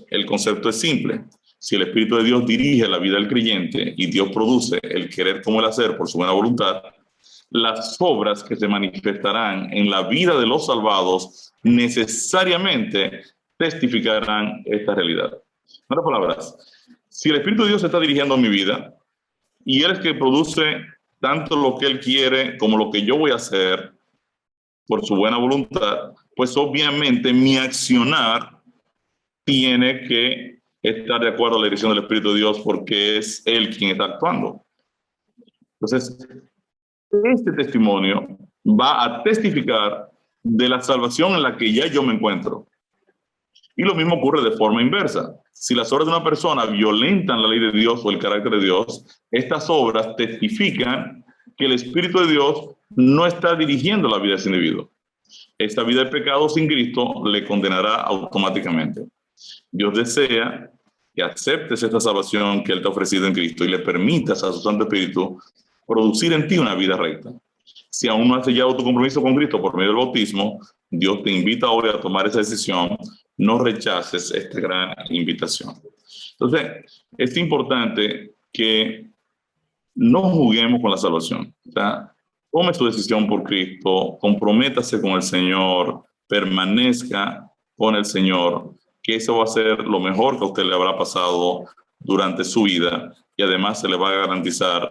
Speaker 1: El concepto es simple. Si el Espíritu de Dios dirige la vida del creyente y Dios produce el querer como el hacer por su buena voluntad, las obras que se manifestarán en la vida de los salvados necesariamente testificarán esta realidad. En otras palabras, si el Espíritu de Dios está dirigiendo mi vida y Él es que produce tanto lo que Él quiere como lo que yo voy a hacer por su buena voluntad, pues obviamente mi accionar tiene que estar de acuerdo a la dirección del Espíritu de Dios porque es Él quien está actuando. Entonces, este testimonio va a testificar de la salvación en la que ya yo me encuentro. Y lo mismo ocurre de forma inversa. Si las obras de una persona violentan la ley de Dios o el carácter de Dios, estas obras testifican que el Espíritu de Dios no está dirigiendo la vida de ese individuo. Esta vida de pecado sin Cristo le condenará automáticamente. Dios desea que aceptes esta salvación que Él te ha ofrecido en Cristo y le permitas a su Santo Espíritu producir en ti una vida recta. Si aún no has sellado tu compromiso con Cristo por medio del bautismo, Dios te invita hoy a tomar esa decisión. No rechaces esta gran invitación. Entonces, es importante que no juguemos con la salvación. Tome su decisión por Cristo, comprométase con el Señor, permanezca con el Señor, que eso va a ser lo mejor que a usted le habrá pasado durante su vida y además se le va a garantizar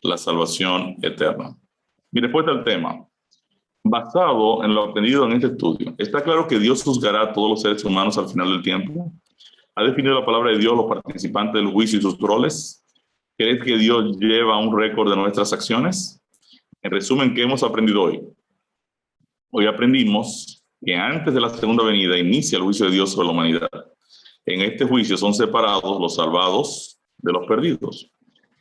Speaker 1: la salvación eterna. Mi respuesta al tema, basado en lo aprendido en este estudio, está claro que Dios juzgará a todos los seres humanos al final del tiempo. ¿Ha definido la palabra de Dios los participantes del juicio y sus roles? ¿Crees que Dios lleva un récord de nuestras acciones? En resumen, ¿qué hemos aprendido hoy? Hoy aprendimos que antes de la segunda venida inicia el juicio de Dios sobre la humanidad. En este juicio son separados los salvados de los perdidos.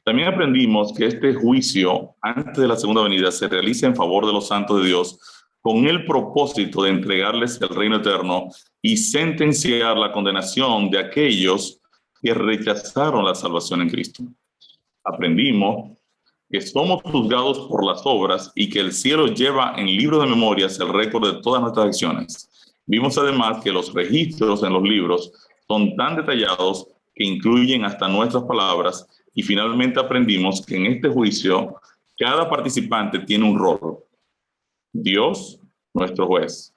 Speaker 1: También aprendimos que este juicio antes de la segunda venida se realiza en favor de los santos de Dios con el propósito de entregarles el reino eterno y sentenciar la condenación de aquellos que rechazaron la salvación en Cristo. Aprendimos que somos juzgados por las obras y que el cielo lleva en libro de memorias el récord de todas nuestras acciones. Vimos además que los registros en los libros son tan detallados que incluyen hasta nuestras palabras y finalmente aprendimos que en este juicio cada participante tiene un rol. Dios, nuestro juez.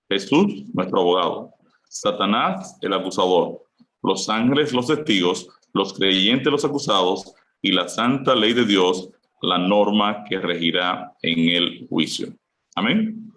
Speaker 1: Jesús, nuestro abogado. Satanás, el acusador. Los ángeles, los testigos. Los creyentes, los acusados. Y la santa ley de Dios, la norma que regirá en el juicio. Amén.